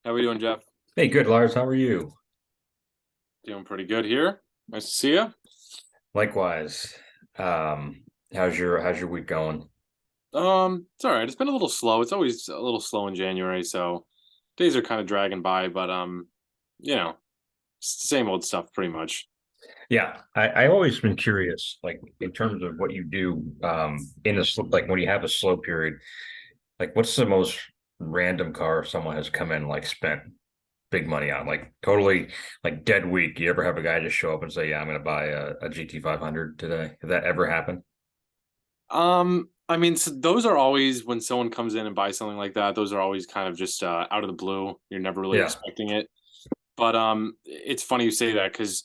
How we doing, Jeff? Hey, good, Lars. How are you? Doing pretty good here. Nice to see you. Likewise. How's your week going? It's all right. It's been a little slow. It's always a little slow in January, so days are kind of dragging by. But you know, it's the same old stuff, pretty much. Yeah, I always been curious, like in terms of what you do, in like when you have a slow period, like what's the most random car someone has come in like spent big money on, like totally like dead week. You ever have a guy just show up and say, "Yeah, I'm going to buy a GT 500 today"? Has that ever happened? I mean, so those are always when someone comes in and buys something like that. Those are always kind of just out of the blue. You're never really Yeah, expecting it. But it's funny you say that because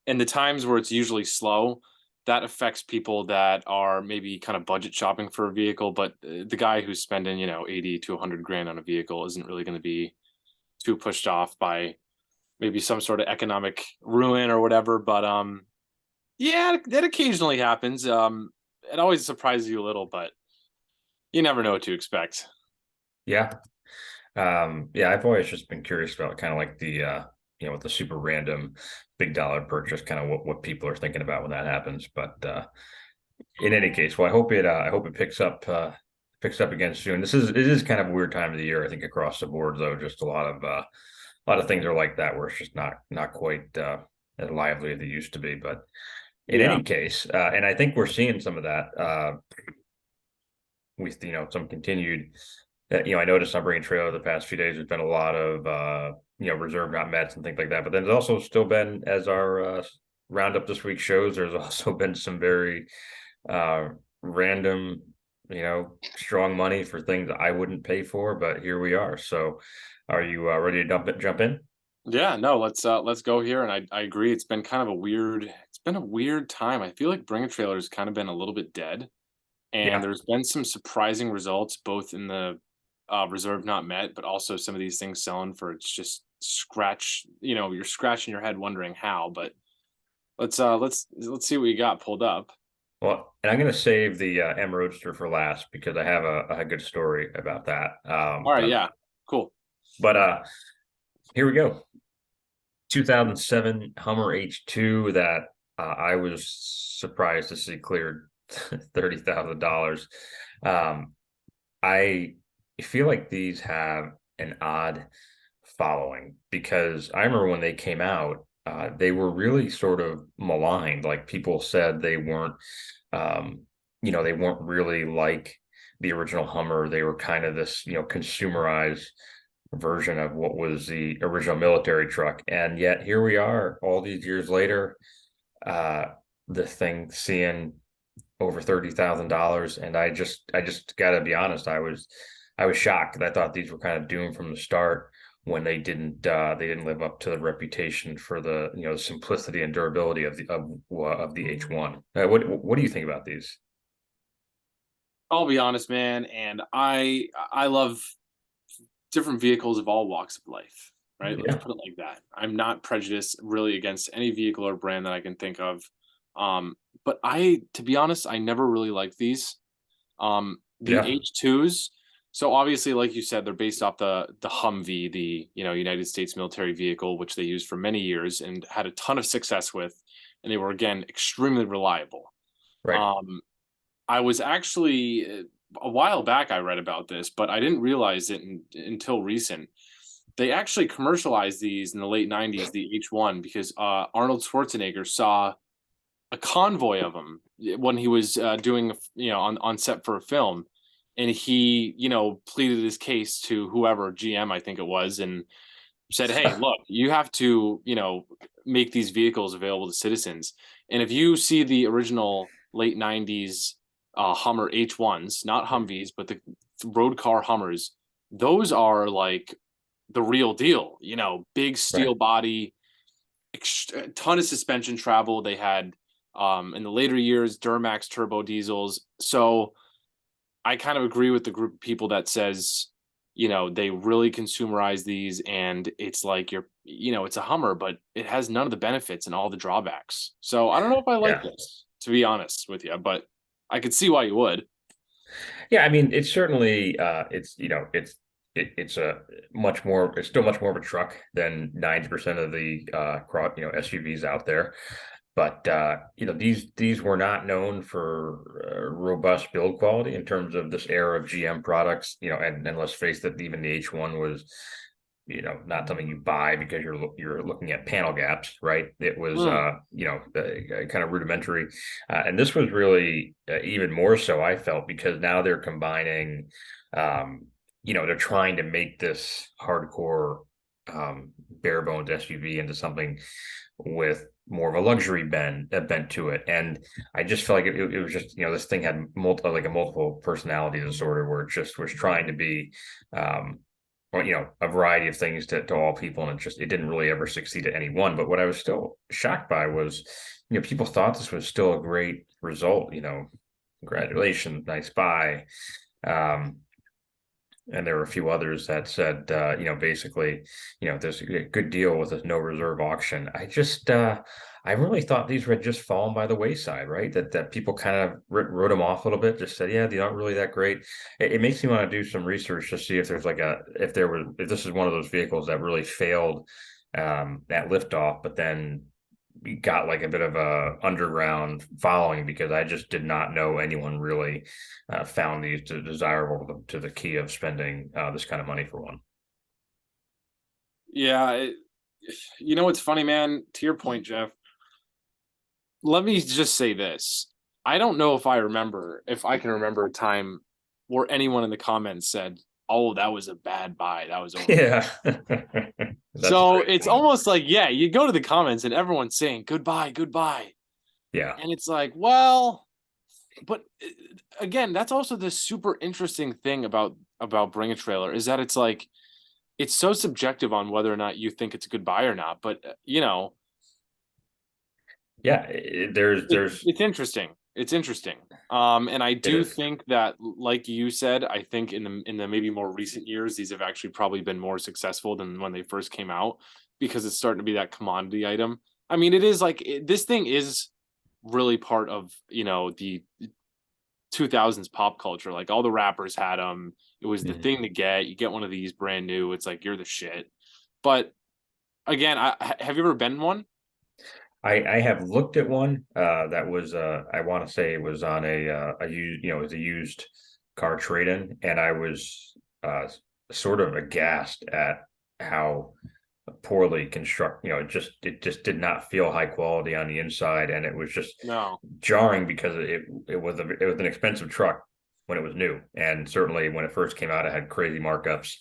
in the times where it's usually slow, that affects people that are maybe kind of budget shopping for a vehicle. But the guy who's spending 80 to 100 grand on a vehicle isn't really going to be too pushed off by maybe some sort of economic ruin or whatever. But yeah, that occasionally happens. It always surprises you a little, but you never know what to expect. yeah. Yeah, I've always just been curious about kind of like with the super random big dollar purchase, kind of what people are thinking about when that happens. But in any case, well, I hope it picks up again soon. It is kind of a weird time of the year, I think, across the board, though. Just a lot of things are like that where it's just not quite as lively as it used to be. But in Yeah. any case, and I think we're seeing some of that with some continued I noticed on Bringing Trailer the past few days, there's been a lot of reserve not mets and things like that. But then there's also still been, as our roundup this week shows, there's also been some very uh, random, strong money for things I wouldn't pay for. But here we are. So, are you ready to jump in? Yeah, no, let's go here. And I agree. It's been a weird time. I feel like Bring a Trailer has kind of been a little bit dead. And Yeah, there's been some surprising results both in the reserve not met, but also some of these things selling for it's just scratch, you're scratching your head wondering how. But let's see what you got pulled up. well, and I'm going to save the M Roadster for last because I have a good story about that. All right, yeah, cool. But here we go. 2007 Hummer H2 that I was surprised to see cleared $30,000. Um, I feel like these have an odd following because I remember when they came out, they were really sort of maligned. Like people said um, they weren't really like the original Hummer. They were kind of this, consumerized version of what was the original military truck. And yet here we are all these years later, uh, the thing seeing over $30,000. And I just gotta be honest, I was shocked. I thought these were kind of doomed from the start when they didn't live up to the reputation for the simplicity and durability of the H1. What do you think about these? I'll be honest, man, and I love different vehicles of all walks of life, right? Let's Yeah, put it like that. I'm not prejudiced really against any vehicle or brand that I can think of. But to be honest, I never really liked these. The yeah, H2s. So obviously, like you said, they're based off the Humvee, the United States military vehicle, which they used for many years and had a ton of success with, and they were again extremely reliable. right. Um, I was actually a while back I read about this, but I didn't realize it until recent. They actually commercialized these in the late 90s, the H1, because Arnold Schwarzenegger saw a convoy of them when he was doing, on set for a film. And he, pleaded his case to whoever, GM, I think it was, and said, hey, look, you have to, make these vehicles available to citizens. And if you see the original late 90s Hummer H1s, not Humvees, but the road car Hummers, those are like the real deal, big Right. steel body, a ton of suspension travel. They had in the later years Duramax turbo diesels. So I kind of agree with the group of people that says, they really consumerize these and it's like it's a Hummer, but it has none of the benefits and all the drawbacks. So I don't know if I like Yeah. this, to be honest with you, but I could see why you would. Yeah, I mean, it's certainly it's a much more, it's still much more of a truck than 90% of the SUVs out there. But these were not known for robust build quality in terms of this era of GM products. And let's face it, even the H1 was not something you buy because you're looking at panel gaps, right? It was Mm. kind of rudimentary, and this was really even more so. I felt because now they're combining, they're trying to make this hardcore bare bones SUV into something with more of a luxury bent to it. And I just felt like it was just, this thing had a multiple personality disorder where it just was trying to be, or, a variety of things to all people. And it didn't really ever succeed at any one. But what I was still shocked by was, people thought this was still a great result, congratulations, nice buy. Um, and there were a few others that said, basically, there's a good deal with this no reserve auction. I really thought these had just fallen by the wayside, right? That people kind of wrote them off a little bit, just said, yeah, they're not really that great. It makes me want to do some research to see if there's if this is one of those vehicles that really failed at liftoff, but then we got like a bit of a underground following because I just did not know anyone really found these desirable to the key of spending this kind of money for one. Yeah, what's funny, man? To your point, Jeff, let me just say this. I don't know if I can remember a time where anyone in the comments said, "Oh, that was a bad buy. That was over." Yeah, that's a So great it's point. almost like, yeah, you go to the comments and everyone's saying goodbye, goodbye. Yeah, And it's like, well, but again, that's also the super interesting thing about Bring a Trailer is that it's like it's so subjective on whether or not you think it's a good buy or not. But yeah. it's interesting. It's interesting. And I It do is. think that, like you said, I think in the maybe more recent years, these have actually probably been more successful than when they first came out because it's starting to be that commodity item. I mean, it is like this thing is really part of the 2000s pop culture. Like all the rappers had them. It was the Mhm. thing to get. You get one of these brand new. It's like you're the shit. But again, have you ever been in one? I have looked at one that was I want to say it was on a used it was a used car trade-in, and I was sort of aghast at how poorly construct it just did not feel high quality on the inside, and it was just No. jarring because it was an expensive truck when it was new, and certainly when it first came out it had crazy markups,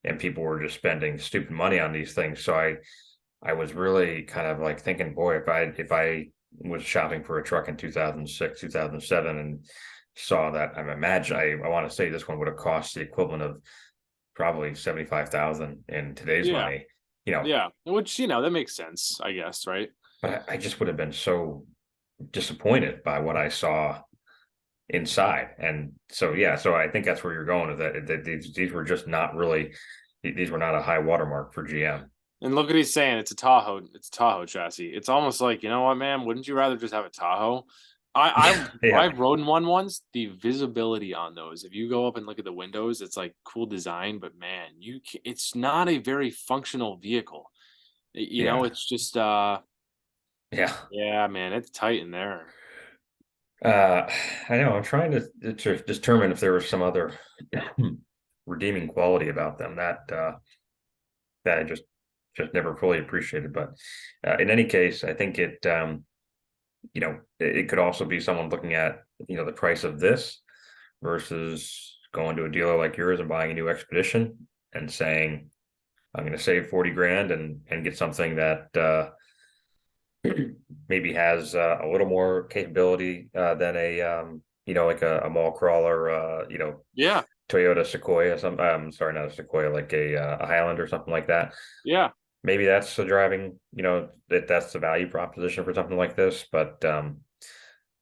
and people were just spending stupid money on these things. So I was really kind of like thinking, boy, if I was shopping for a truck in 2006, 2007 and saw that, I want to say this one would have cost the equivalent of probably 75,000 in today's Yeah. money, Yeah. Which that makes sense, I guess, right? but I just would have been so disappointed by what I saw inside. And so, yeah, so I think that's where you're going, is that these were just not really, these were not a high watermark for GM. And look what he's saying. It's a Tahoe. It's a Tahoe chassis. It's almost like, you know what, man? Wouldn't you rather just have a Tahoe? Yeah, yeah, I've rode in one once. The visibility on those, if you go up and look at the windows, it's like cool design, but man, it's not a very functional vehicle. yeah, It's just yeah. yeah, man, it's tight in there. Uh, I know. I'm trying to determine if there was some other redeeming quality about them that I just never fully appreciated. But in any case, I think it could also be someone looking at the price of this versus going to a dealer like yours and buying a new Expedition and saying, I'm going to save 40 grand and get something that maybe has a little more capability than like a mall crawler, Yeah, Toyota Sequoia. Sorry, not a Sequoia, like a Highland or something like that. yeah. Maybe that's the driving, that's the value proposition for something like this. But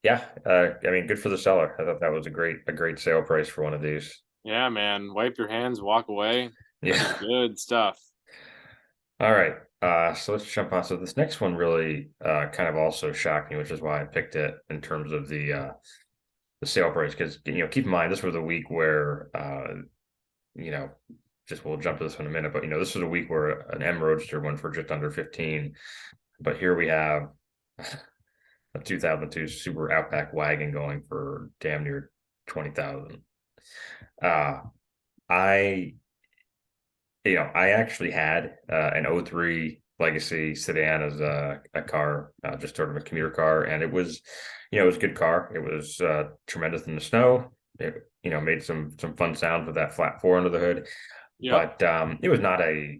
yeah, I mean, good for the seller. I thought that was a great sale price for one of these. Yeah, man. Wipe your hands, walk away. This is Yeah. good stuff. All right. So let's jump on. So this next one really kind of also shocked me, which is why I picked it in terms of the sale price. Because keep in mind this was a week where you know just we'll jump to this in a minute, but this was a week where an M Roadster went for just under 15. But here we have a 2002 Subaru Outback wagon going for damn near 20,000. Uh, I I actually had an '03 Legacy sedan as a car, just sort of a commuter car, and it was, it was a good car. It was tremendous in the snow. It, made some fun sounds with that flat four under the hood, Yep. but it was not a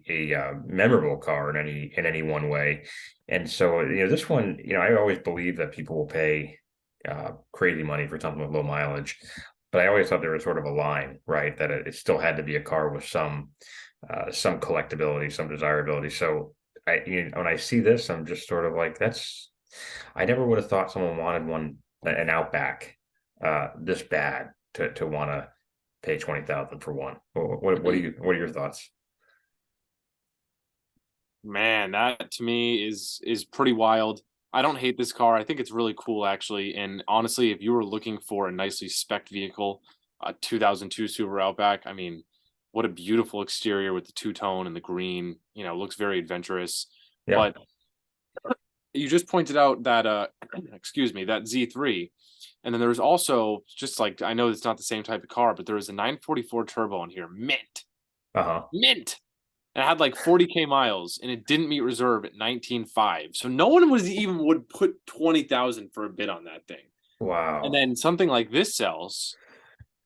memorable car in any one way. And so, this one, I always believe that people will pay crazy money for something with low mileage, but I always thought there was sort of a line, right, that it still had to be a car with some collectability, some desirability. So when I see this, I'm just sort of like, I never would have thought someone wanted an Outback this bad to want to pay 20,000 for one. What are your thoughts? Man, that to me is pretty wild. I don't hate this car. I think it's really cool actually. And honestly, if you were looking for a nicely spec'd vehicle, a 2002 Subaru Outback, I mean, what a beautiful exterior with the two-tone and the green, looks very adventurous. Yeah. But you just pointed out that excuse me, that Z3. And then there was also, just like, I know it's not the same type of car, but there was a 944 turbo in here, Uh-huh. mint. And it had like 40K miles, and it didn't meet reserve at 19.5. So no one was even would put 20,000 for a bid on that thing. And Wow. then something like this sells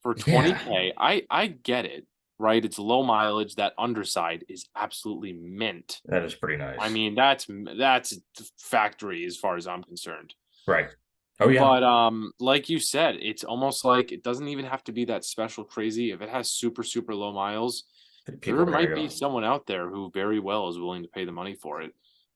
for Yeah, 20K. I get it, right? It's low mileage. That underside is absolutely mint. that is pretty I nice. mean, that's factory as far as I'm concerned. Right. Oh yeah. But like you said, it's almost like it doesn't even have to be that special crazy. If it has super super low miles, People there are gonna might be go. someone out there who very well is willing to pay the money for it.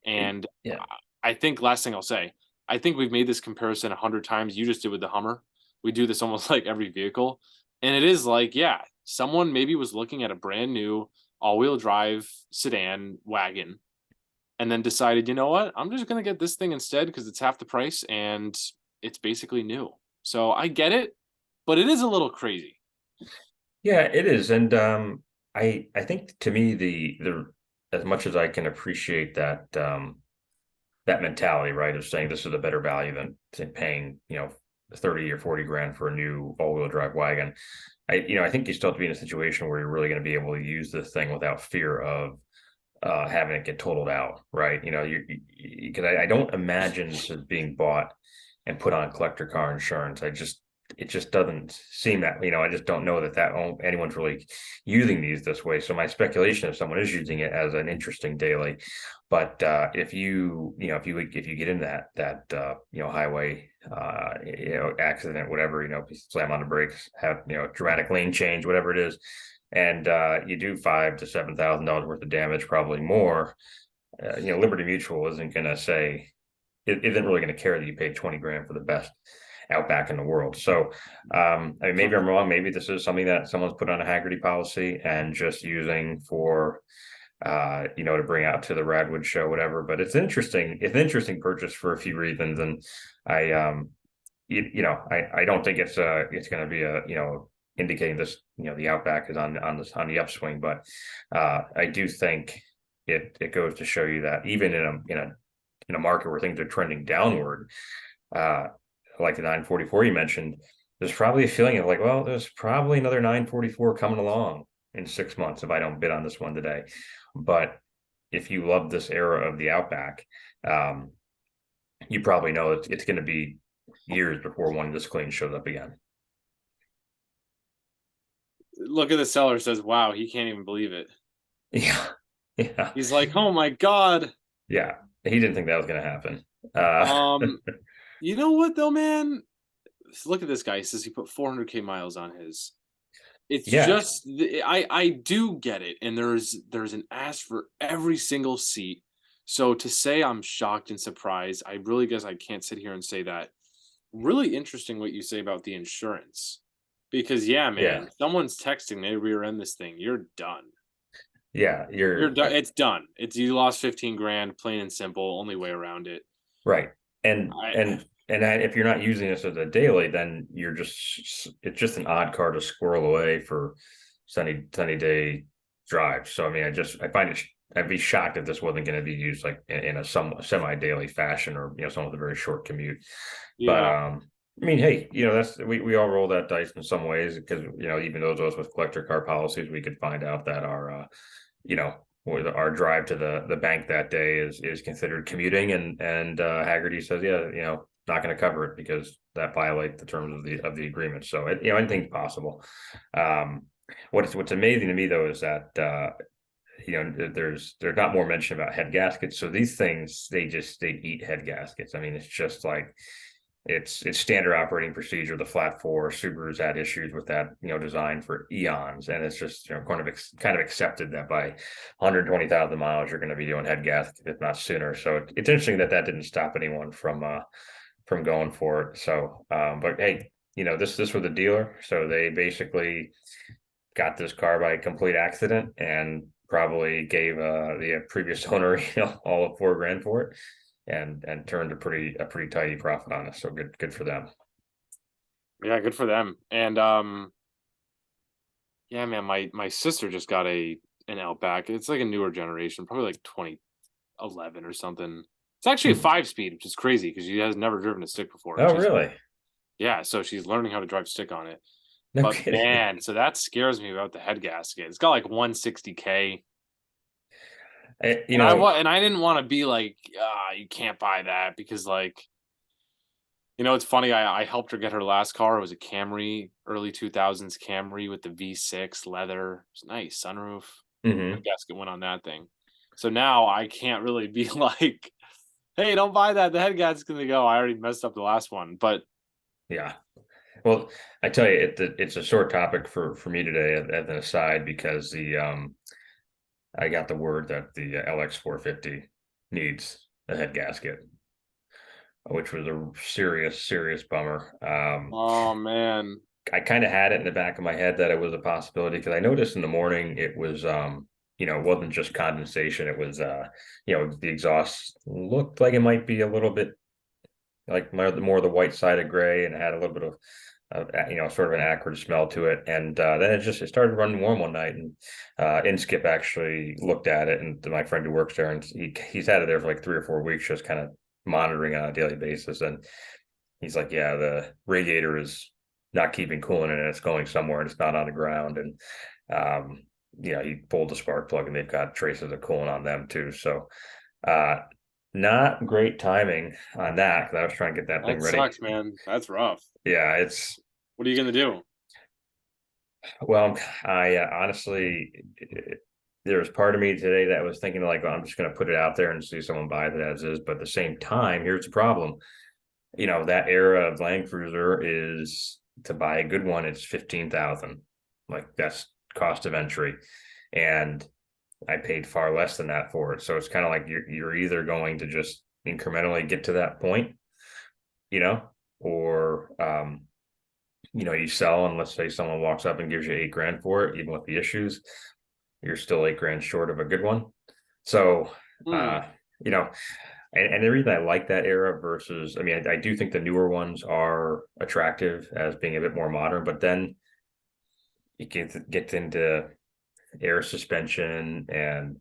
And Yeah. I think, last thing I'll say, I think we've made this comparison 100 times. You just did with the Hummer. We do this almost like every vehicle. And it is like, yeah, someone maybe was looking at a brand new all-wheel drive sedan wagon and then decided, you know what? I'm just gonna get this thing instead because it's half the price and it's basically new. So I get it, but it is a little crazy. Yeah, it is. And I think to me the as much as I can appreciate that mentality, right, of saying this is a better value than paying, 30 or 40 grand for a new all-wheel drive wagon. I think you still have to be in a situation where you're really going to be able to use this thing without fear of having it get totaled out, right? Because I don't imagine this as being bought and put on collector car insurance. It just doesn't seem that, I just don't know that anyone's really using these this way. So my speculation is someone is using it as an interesting daily. But if you get into that highway accident, whatever, slam on the brakes, have dramatic lane change, whatever it is, and you do $5,000 to $7,000 worth of damage, probably more. Liberty Mutual isn't going to say it isn't really going to care that you paid 20 grand for the best Outback in the world. So, I mean, maybe I'm wrong. Maybe this is something that someone's put on a Haggerty policy and just using for, to bring out to the Radwood show, whatever. But it's interesting. It's an interesting purchase for a few reasons, and I, I don't think it's going to be indicating this, the Outback is on the upswing, but I do think it goes to show you that even in a market where things are trending downward, uh, like the 944 you mentioned, there's probably a feeling of like, well, there's probably another 944 coming along in 6 months if I don't bid on this one today. But if you love this era of the Outback, um, you probably know it's going to be years before one of this clean shows up again. Look at the seller, says, wow, he can't even believe it. Yeah, yeah, He's like, oh my God. yeah. He didn't think that was going to happen. Uh, Um, you know what though, man? Look at this guy. He says he put 400K miles on his. It's yeah, just I do get it, and there's an ass for every single seat. So to say I'm shocked and surprised, I really guess I can't sit here and say that. Really interesting what you say about the insurance, because yeah, yeah, man, someone's texting, they rear end this thing, you're done. yeah. You're done. It's done. It's you lost 15 grand, plain and simple. Only way around it. Right. And I and and if you're not using this as a daily, then it's just an odd car to squirrel away for sunny day drive. So I mean, I find it. I'd be shocked if this wasn't going to be used like in a some semi-daily fashion, or someone with a very short commute. But Yeah. I mean, hey, that's we all roll that dice in some ways, because even those of us with collector car policies, we could find out that you know our drive to the bank that day is considered commuting, and Haggerty says, yeah, not going to cover it because that violates the terms of the agreement. So anything's possible. Um, what's amazing to me though is that there's not more mention about head gaskets. So these things, they eat head gaskets. I mean, it's just like it's standard operating procedure. The flat four Subarus had issues with that, design for eons, and it's just kind of accepted that by 120,000 miles you're going to be doing head gaskets, if not sooner. So it's interesting that didn't stop anyone from going for it. So, but hey, this was the dealer, so they basically got this car by a complete accident and probably gave the previous owner all of $4,000 for it, and turned a pretty tidy profit on it. So good for them. Yeah, good for them. And yeah, man, my sister just got an Outback. It's like a newer generation, probably like 2011 or something. It's actually a Hmm. 5-speed, which is crazy because she has never driven a stick before. And Oh, she's really? Yeah, so she's learning how to drive stick on it. No But kidding. man, so that scares me about the head gasket. It's got like 160K. I, you And know, I didn't want to be like, you can't buy that because like, it's funny. I helped her get her last car. It was a Camry, early 2000s Camry with the V6 leather. It was nice sunroof. Head mhm, gasket went on that thing. So now I can't really be like, hey, don't buy that. The head gasket's gonna go. I already messed up the last one. But yeah. Well, I tell you, it's a short topic for me today, as an aside, because I got the word that the LX 450 needs a head gasket, which was a serious bummer. oh man. I kind of had it in the back of my head that it was a possibility, because I noticed in the morning it was it wasn't just condensation. It was the exhaust looked like it might be a little bit like more the white side of gray, and it had a little bit of sort of an acrid smell to it. And then it started running warm one night, and Inskip actually looked at it, and my friend who works there, and he's had it there for like 3 or 4 weeks, just kind of monitoring on a daily basis. And he's like, yeah, the radiator is not keeping coolant, and it's going somewhere, and it's not on the ground. And he pulled the spark plug, and they've got traces of coolant on them too. So uh, not great timing on that, because I was trying to get that thing That ready. sucks, man. That's rough. Yeah, it's What are you gonna do? well, I honestly, there's part of me today that was thinking like, well, I'm just going to put it out there and see if someone buys it as is. But at the same time, here's the problem. That era of Land Cruiser is, to buy a good one, it's 15,000. Like, that's cost of entry, and I paid far less than that for it. So it's kind of like you're either going to just incrementally get to that point, you know, or you sell, and let's say someone walks up and gives you 8 grand for it, even with the issues, you're still 8 grand short of a good one. So, Hmm. uh, you know, and the reason I like that era versus, I mean, I do think the newer ones are attractive as being a bit more modern, but then it gets into air suspension and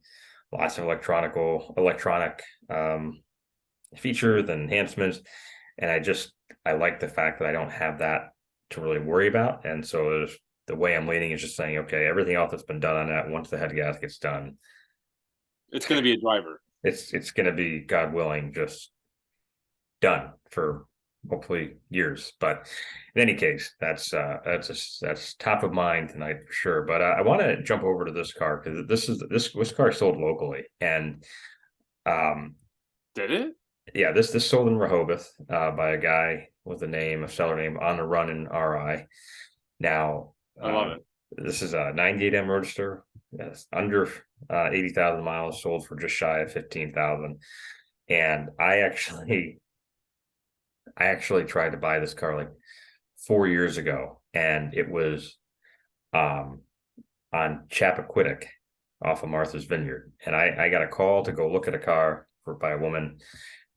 lots of electronic features and enhancements. And I like the fact that I don't have that to really worry about. And so the way I'm leaning is just saying, okay, everything else that's been done on that, once the head gasket's done, It's gonna be a driver. it's going to be, God willing, just done for hopefully years. But in any case, that's top of mind tonight for sure. But I want to jump over to this car, because this car is sold locally, and um, Did it? yeah, this sold in Rehoboth, by a guy with a seller name On the Run in RI. Now, I love it. this is a 98 M Roadster. Yes, under 80,000 miles, sold for just shy of 15,000. And I actually tried to buy this car like 4 years ago, and it was um, on Chappaquiddick off of Martha's Vineyard. And I got a call to go look at a car by a woman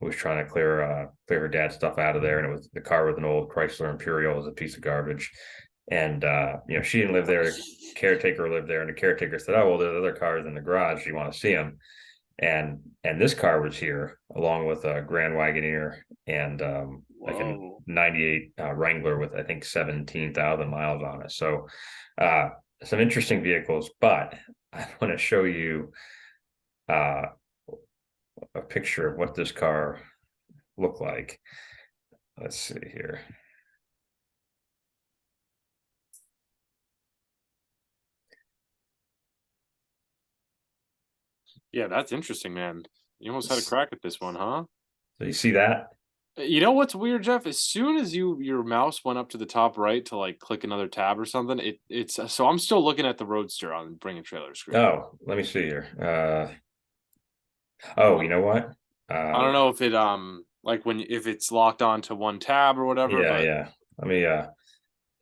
who was trying to clear her dad's stuff out of there. And it was the car with an old Chrysler Imperial, was a piece of garbage. And she didn't live there. Caretaker lived there, and the caretaker said, "Oh well, there's other cars in the garage. Do you want to see them?" And this car was here along with a Grand Wagoneer and like a Whoa. '98 Wrangler with I think 17,000 miles on it. So uh, some interesting vehicles, but I want to show you uh, a picture of what this car looked like. Let's see here. Yeah, that's interesting, man. You almost had a crack at this one, huh? So you see that? You know what's weird, Jeff? As soon as your mouse went up to the top right to like click another tab or something, it's so I'm still looking at the Roadster on Bring a Trailer screen. Oh, let me see here. Oh, you know what? I Uh, don't know if it like when if it's locked onto one tab or whatever, yeah, but yeah. Let me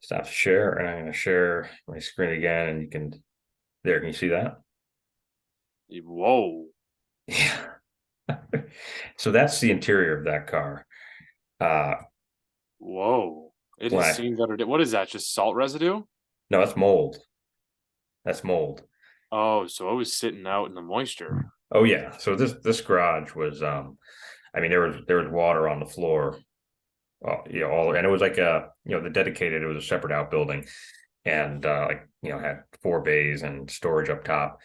stop share, and I'm going to share my screen again, and you can there. Can you see that? whoa, Yeah. So that's the interior of that car. Uh, whoa. It when has I seen better What is that? Just salt residue? no, that's mold. That's mold. Oh, so it was sitting out in the moisture. Oh yeah. So this garage was I mean there was water on the floor. All and it was like the dedicated. It was a separate outbuilding, and like had 4 bays and storage up top.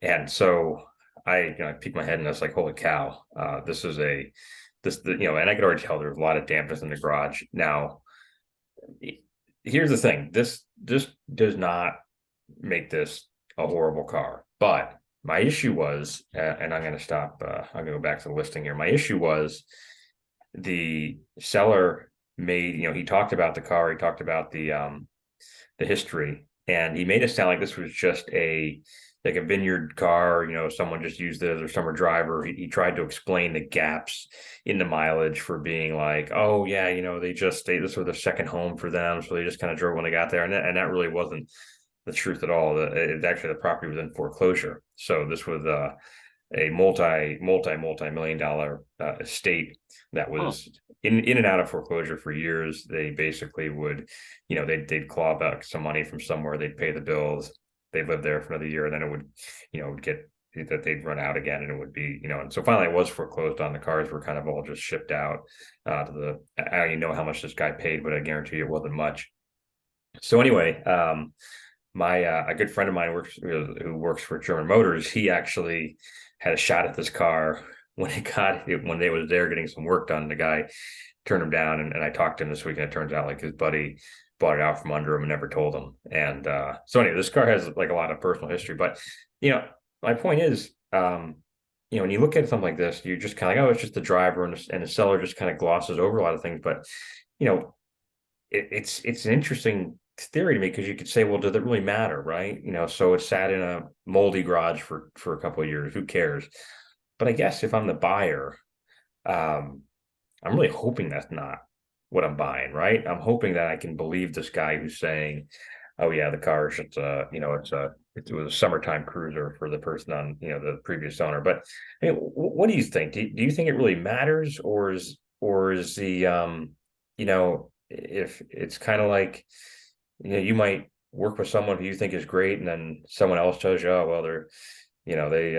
And so I peeked my head and I was like, holy cow, this is a this the, and I could already tell there was a lot of dampness in the garage. Now, here's the thing: this does not make this a horrible car, but my issue was, and I'm going to stop. I'm going to go back to the listing here. My issue was the seller made, he talked about the car, he talked about the history, and he made it sound like this was just a vineyard car, someone just used it as a summer driver. He tried to explain the gaps in the mileage for being like, oh yeah, this was their second home for them, so they just kind of drove when they got there, and that really wasn't the truth at all. Actually, the property was in foreclosure, so this was a multi million dollar estate that Huh. was in and out of foreclosure for years. They basically would, they'd claw back some money from somewhere, they'd pay the bills, they'd live there for another year, and then it would, get that they'd run out again, and it would be, and so finally it was foreclosed on. The cars were kind of all just shipped out to I don't even know how much this guy paid, but I guarantee it wasn't much. So anyway, my a good friend of mine who works for German Motors. He actually had a shot at this car when when they was there getting some work done. The guy turned him down, and I talked to him this week, and it turns out like his buddy bought it out from under him and never told him. And so anyway, this car has like a lot of personal history. But my point is, when you look at something like this, you're just kind of like, oh, it's just the driver, and the seller just kind of glosses over a lot of things. But you know, it's an interesting theory to me, because you could say, well, does it really matter, right? So it sat in a moldy garage for a couple of years. Who cares? But I guess if I'm the buyer, um, I'm really hoping that's not what I'm buying, right? I'm hoping that I can believe this guy who's saying, "Oh yeah, the car is just it was a summertime cruiser for the person on the previous owner." But I mean, what do you think? Do you think it really matters, or is the if it's kind of like you might work with someone who you think is great, and then someone else tells you, oh well, they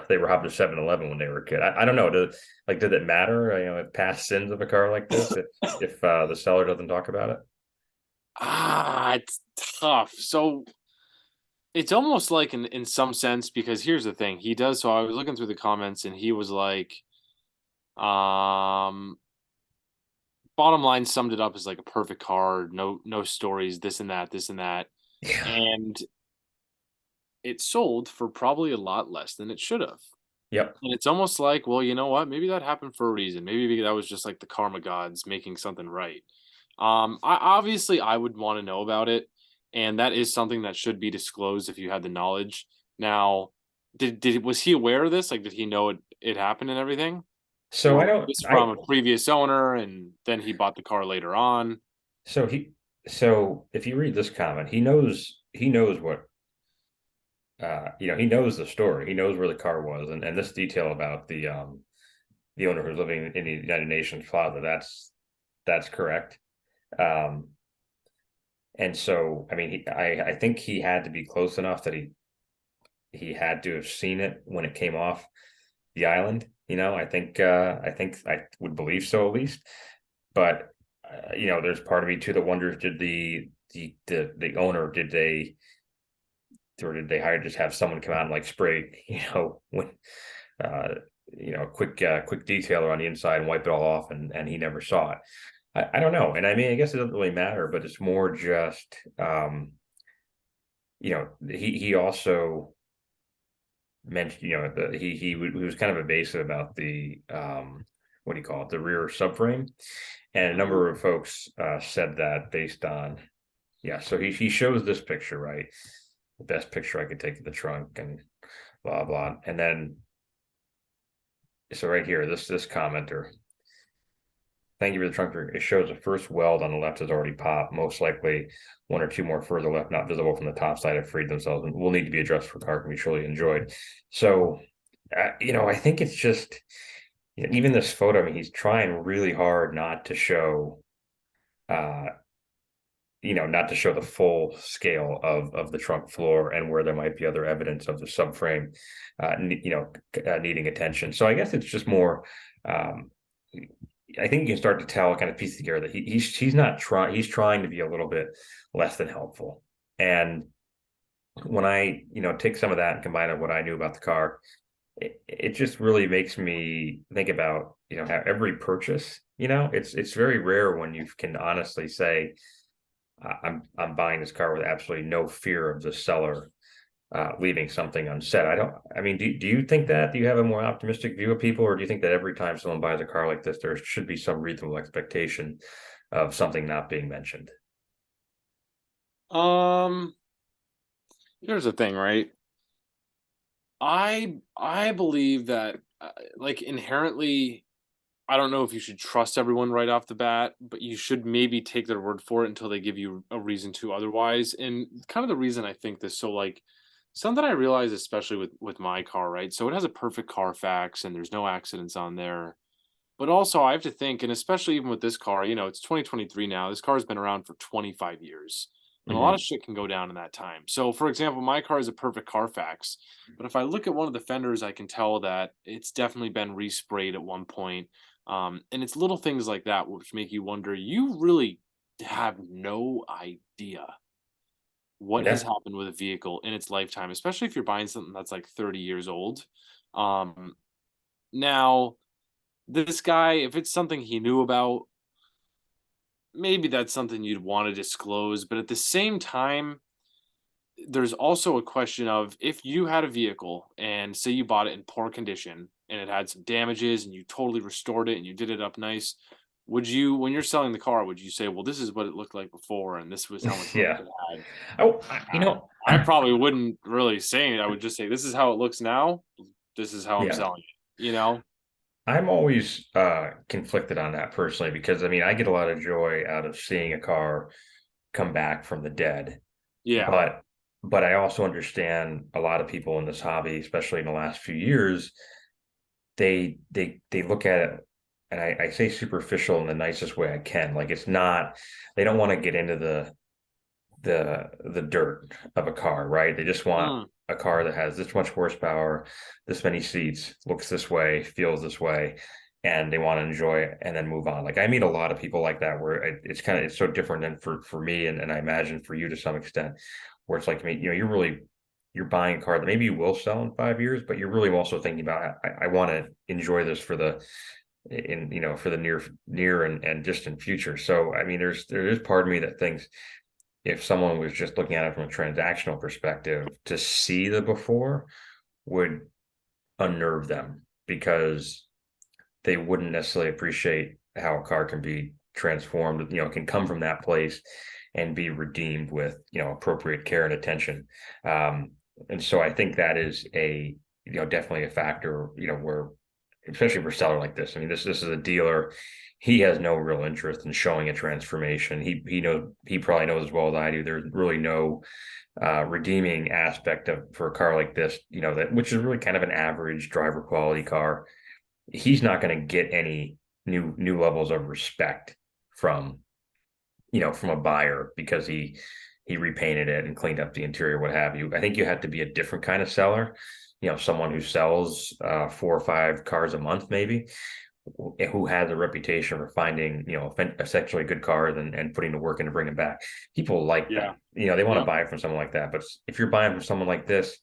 they robbed a 7-Eleven when they were a kid. I don't know. Did it matter? Past sins of a car like this, if the seller doesn't talk about it. It's tough. So it's almost like in some sense, because here's the thing. He does so I was looking through the comments and he was like, um, bottom line summed it up as like a perfect car, no stories, this and that, this and that. Yeah. And it sold for probably a lot less than it should have. Yep. And it's almost like, well, you know what? Maybe that happened for a reason. Maybe that was just like the karma gods making something right. I would want to know about it, and that is something that should be disclosed if you had the knowledge. Now, did was he aware of this? Like, did he know it happened and everything, So or I was don't. this from I a previous owner and then he bought the car later on? so he so if you read this comment, he knows what he knows the story. He knows where the car was, and this detail about the owner who's living in the United Nations Plaza. That's correct. Um, And so, I mean, I think he had to be close enough that he had to have seen it when it came off the island. I think I would believe so at least. But there's part of me too that wonders: did the owner, did they hire just have someone come out and like spray when uh quick detailer on the inside and wipe it all off, and he never saw it. I don't know, and I mean, I guess it doesn't really matter, but it's more just he also mentioned, he was kind of evasive about the what do you call it, the rear subframe, and a Mhm. number of folks said that based on, yeah. So he shows this picture, right, the best picture I could take of the trunk, and blah blah, and then so right here, this commenter: thank you for the trunk. It shows the first weld on the left has already popped. Most likely, one or two more further left, not visible from the top side, have freed themselves and will need to be addressed for car can be truly enjoyed. So, I think it's just, even this photo. I mean, he's trying really hard not to show, uh, not to show the full scale of the trunk floor and where there might be other evidence of the subframe, needing attention. So I guess it's just more. Um, I think you can start to tell, kind of piece together that he's not trying. He's trying to be a little bit less than helpful. And when I take some of that and combine it with what I knew about the car, it just really makes me think about how every purchase. It's very rare when you can honestly say, I'm buying this car with absolutely no fear of the seller leaving something unsaid. I mean, do you think that? Do you have a more optimistic view of people, or do you think that every time someone buys a car like this, there should be some reasonable expectation of something not being mentioned? Um, Here's the thing, right? I believe that like inherently, I don't know if you should trust everyone right off the bat, but you should maybe take their word for it until they give you a reason to otherwise. And kind of the reason I think this, so like something I realized, especially with my car, right? So it has a perfect Carfax and there's no accidents on there. But also I have to think, and especially even with this car, it's 2023 now. This car's been around for 25 years. And a lot of Hmm. shit can go down in that time. So, for example, my car is a perfect Carfax, but if I look at one of the fenders, I can tell that it's definitely been resprayed at one point. And it's little things like that which make you wonder. You really have no idea what has Yeah, happened with a vehicle in its lifetime, especially if you're buying something that's like 30 years old. Um, Now, this guy, if it's something he knew about, maybe that's something you'd want to disclose. But at the same time, there's also a question of if you had a vehicle and say you bought it in poor condition and it had some damages and you totally restored it and you did it up nice, would you, when you're selling the car, would you say, well, this is what it looked like before and this was how much work yeah. it had? Oh, I probably wouldn't really say it. I would just say, this is how it looks now. This is how I'm yeah. selling it, you know? I'm always conflicted on that personally, because I mean, I get a lot of joy out of seeing a car come back from the dead, Yeah. but I also understand a lot of people in this hobby, especially in the last few years, they look at it, and I say superficial in the nicest way I can. Like, it's not, they don't want to get into the dirt of a car, right? They just want Mm. a car that has this much horsepower, this many seats, looks this way, feels this way, and they want to enjoy it and then move on. Like, I meet a lot of people like that, where it's so different than for me, and I imagine for you to some extent, where it's like, I mean, you're buying a car that maybe you will sell in 5 years, but you're really also thinking about, I want to enjoy this for the in for the near and distant future. So I mean, there is part of me that thinks, if someone was just looking at it from a transactional perspective, to see the before would unnerve them, because they wouldn't necessarily appreciate how a car can be transformed, can come from that place and be redeemed with, appropriate care and attention. Um, and so I think that is definitely a factor, where, especially for a seller like this. I mean, this is a dealer. He has no real interest in showing a transformation. He probably knows as well as I do. There's really no redeeming aspect of for a car like this, that which is really kind of an average driver quality car. He's not going to get any new levels of respect from from a buyer because he repainted it and cleaned up the interior, what have you. I think you have to be a different kind of seller, someone who sells 4 or 5 cars a month, maybe, who has a reputation for finding, essentially good cars and putting the work in to bring them back. People like Yeah. that. They want to Yep. buy from someone like that. But if you're buying from someone like this,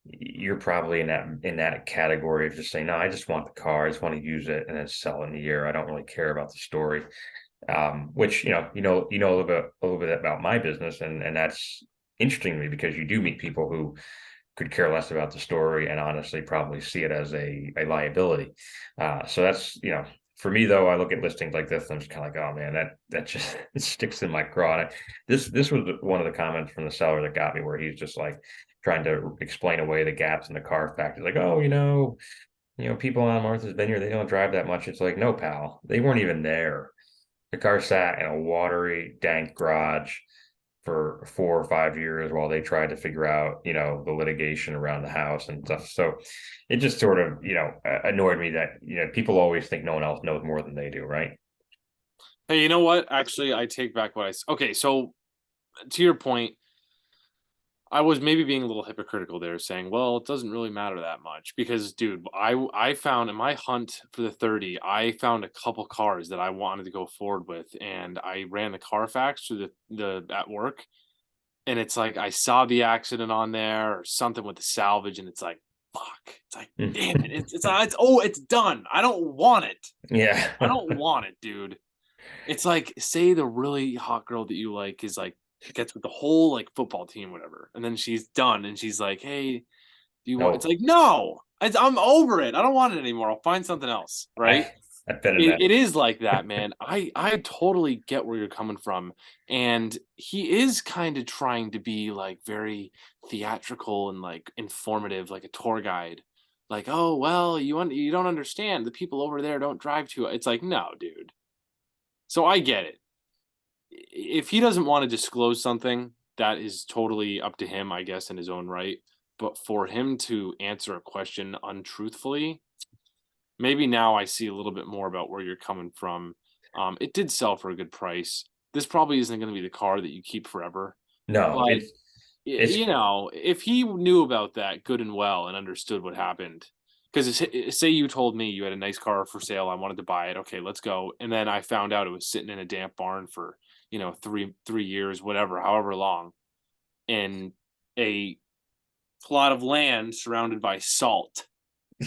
you're probably in that category of just saying, no, I just want the car, I just want to use it and then sell it in a year. I don't really care about the story. Which a little bit about my business, and that's interesting to me because you do meet people who could care less about the story and honestly probably see it as a liability. So that's, for me though, I look at listings like this and I'm just kind of like, oh man, that just it sticks in my craw. This was one of the comments from the seller that got me, where he's just like trying to explain away the gaps in the car fact. He's like, oh, people on Martha's Vineyard, they don't drive that much. It's like, no, pal, they weren't even there. The car sat in a watery, dank garage for 4 or 5 years while they tried to figure out, the litigation around the house and stuff. So it just sort of, annoyed me that, people always think no one else knows more than they do, right? Hey, you know what? Actually, I take back what okay, so to your point, I was maybe being a little hypocritical there, saying, "Well, it doesn't really matter that much." Because, dude, I found in my hunt for the 30, I found a couple cars that I wanted to go forward with, and I ran the Carfax through the at work, and it's like I saw the accident on there or something with the salvage, and it's like, fuck. It's like, damn it. It's done. I don't want it. Yeah. I don't want it, dude. It's like, say the really hot girl that you like is like gets with the whole like football team, whatever, and then she's done, and she's like, "Hey, do you want?" It's No, like, no, I'm over it. I don't want it anymore. I'll find something else, right? I've been in It, that. it is like that, man. I totally get where you're coming from, and he is kind of trying to be like very theatrical and like informative, like a tour guide. Like, oh well, you don't understand. The people over there don't drive too. It's like, no, dude. So I get it. If he doesn't want to disclose something, that is totally up to him, I guess, in his own right. But for him to answer a question untruthfully, maybe now I see a little bit more about where you're coming from. It did sell for a good price. This probably isn't going to be the car that you keep forever, No, but it's if he knew about that good and well and understood what happened, because say you told me you had a nice car for sale, I wanted to buy it. Okay, let's go. And then I found out it was sitting in a damp barn for three years, whatever, however long, in a plot of land surrounded by salt.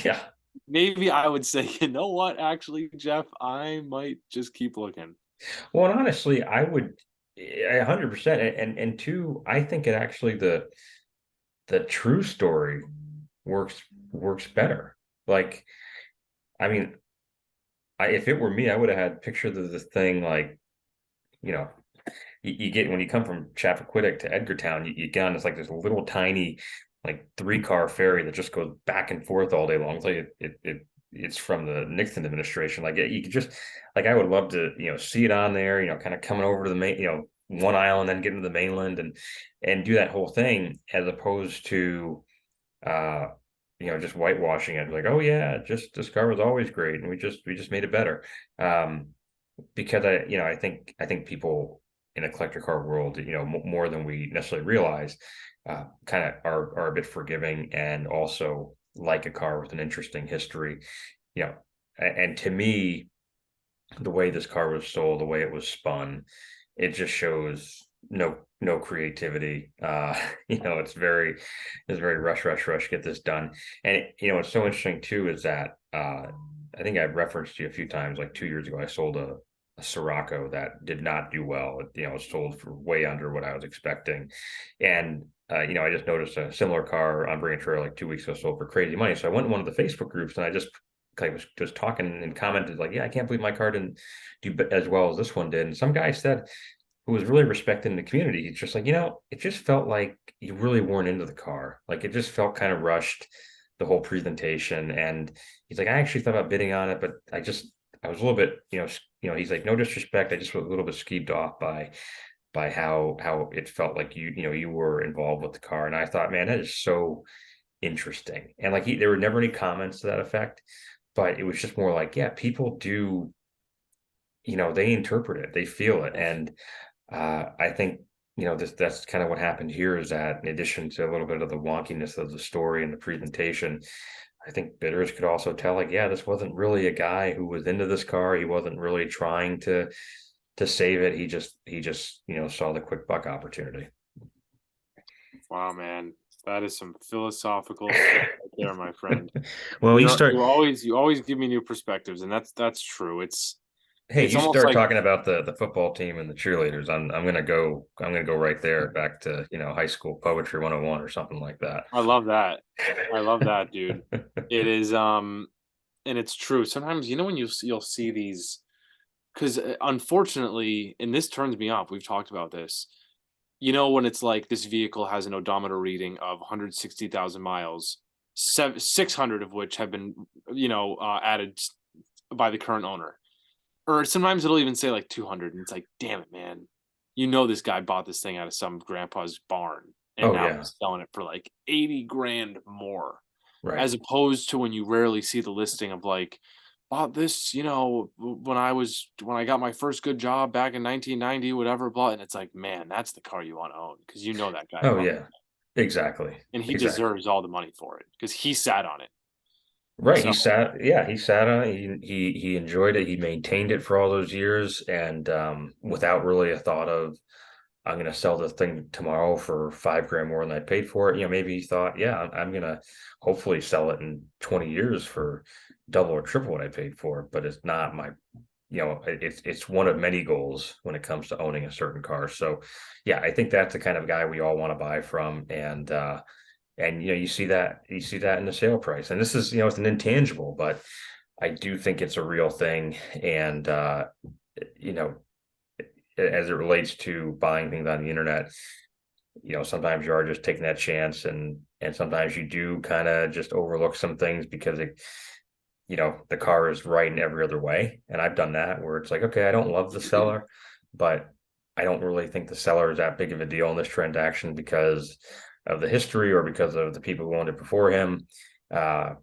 yeah. Maybe I would say, you know what, actually, Jeff, I might just keep looking. Well, and honestly, I would 100%. And two, I think it actually the true story works better. Like, I mean, if it were me, I would have had pictures of the thing like, you know, you get when you come from Chappaquiddick to Edgartown, you get on this like this little tiny like 3-car ferry that just goes back and forth all day long. It's like it's from the Nixon administration. Like you could just like I would love to see it on there. Kind of coming over to the main one island, then get into the mainland and do that whole thing as opposed to uh just whitewashing it. Like, oh yeah, just this car was always great, and we just made it better. Um, because I think people in a collector car world, more than we necessarily realize, kind of are a bit forgiving and also like a car with an interesting history. You know, and to me, the way this car was sold, the way it was spun, it just shows no creativity. It's very rush, get this done. And what's so interesting too is that I think I've referenced to you a few times. Like 2 years ago, I sold a Sirocco that did not do well. It was sold for way under what I was expecting, and I just noticed a similar car on Bring a Trailer like 2 weeks ago sold for crazy money. So I went in one of the Facebook groups and I just was just talking and commented like, "Yeah, I can't believe my car didn't do as well as this one did." And some guy said, who was really respected in the community, he's just like, it just felt like you really weren't into the car. Like it just felt kind of rushed, the whole presentation. And he's like, I actually thought about bidding on it, but I was a little bit, he's like, no disrespect, I just was a little bit skeeved off by how it felt like you were involved with the car. And I thought, man, that is so interesting. And like there were never any comments to that effect, but it was just more like, yeah, people do, they interpret it, they feel it. And I think, that's kind of what happened here, is that in addition to a little bit of the wonkiness of the story and the presentation, I think bidders could also tell, like, yeah, this wasn't really a guy who was into this car. He wasn't really trying to save it. He just saw the quick buck opportunity. Wow, man, that is some philosophical stuff right there, my friend. Well, you start You always give me new perspectives, and that's true. Hey, It's you almost start like talking about the football team and the cheerleaders. I'm gonna go right there back to high school poetry 101 or something like that. I love that. I love that, dude. It is, and it's true. Sometimes, when you'll see these, because unfortunately, and this turns me off. We've talked about this. When it's like this vehicle has an odometer reading of 160,000 miles, 600 of which have been, added by the current owner. Or sometimes it'll even say like 200, and it's like, damn it, man. This guy bought this thing out of some grandpa's barn, and Oh now yeah, he's selling it for like 80 grand more, right. as opposed to when you rarely see the listing of like, bought this, when I got my first good job back in 1990, whatever, blah. And it's like, man, that's the car you want to own, because that guy Oh loved yeah, exactly, it, and he exactly. deserves all the money for it because he sat on it. Right. So He sat on it. He enjoyed it. He maintained it for all those years, and without really a thought of, I'm going to sell this thing tomorrow for 5 grand more than I paid for it. Maybe he thought, yeah, I'm going to hopefully sell it in 20 years for double or triple what I paid for it. But it's not my, it's one of many goals when it comes to owning a certain car. So, yeah, I think that's the kind of guy we all want to buy from, and you see that in the sale price. And this is, it's an intangible, but I do think it's a real thing. And you know, as it relates to buying things on the internet, sometimes you are just taking that chance, and sometimes you do kind of just overlook some things because the car is right in every other way. And I've done that, where it's like, okay, I don't love the seller, but I don't really think the seller is that big of a deal in this transaction because of the history or because of the people who owned it before him. That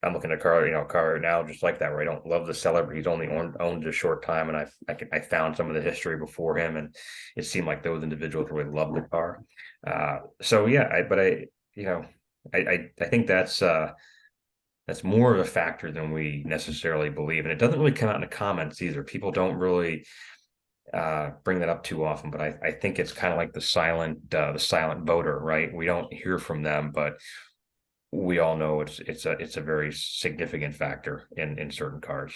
I'm looking at a car now just like that, where I don't love the seller, but he's only owned a short time, and I found some of the history before him, and it seemed like those individuals really loved the car. So yeah, I think that's more of a factor than we necessarily believe, and it doesn't really come out in the comments either. People don't really bring that up too often, but I think it's kind of like the silent voter, right? We don't hear from them, but we all know it's a very significant factor in certain cars.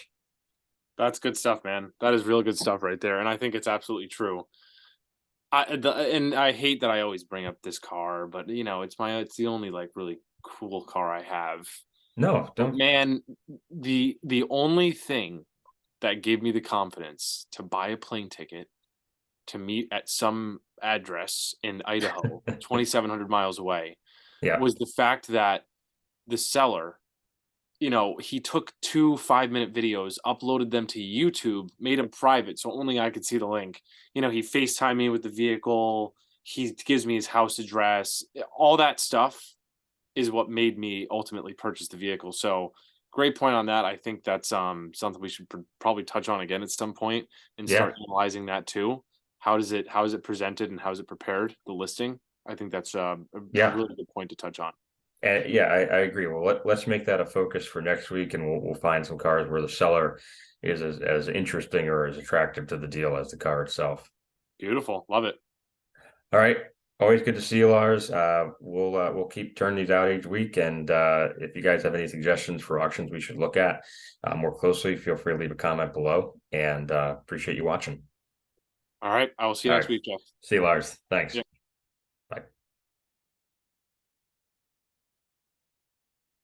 that's good stuff, man. That is real good stuff right there, and I think it's absolutely true. And I hate that I always bring up this car, but it's the only like really cool car I have. No, But don't. man, the only thing that gave me the confidence to buy a plane ticket to meet at some address in Idaho, 2,700 miles away, Yeah, was the fact that the seller, he took 2 5-minute videos, uploaded them to YouTube, made them private so only I could see the link. He FaceTime me with the vehicle. He gives me his house address. All that stuff is what made me ultimately purchase the vehicle. So great point on that. I think that's something we should probably touch on again at some point and yeah, start analyzing that too. How is it presented and how is it prepared? The listing. I think that's a yeah. really good point to touch on. And yeah, I agree. Well, let's make that a focus for next week, and we'll find some cars where the seller is as interesting or as attractive to the deal as the car itself. Beautiful. Love it. All right. Always good to see you, Lars. We'll keep turning these out each week, and if you guys have any suggestions for auctions we should look at more closely, feel free to leave a comment below. And appreciate you watching. All right. I will see you All next right. week, Jeff. See you, Lars. Thanks. Yeah.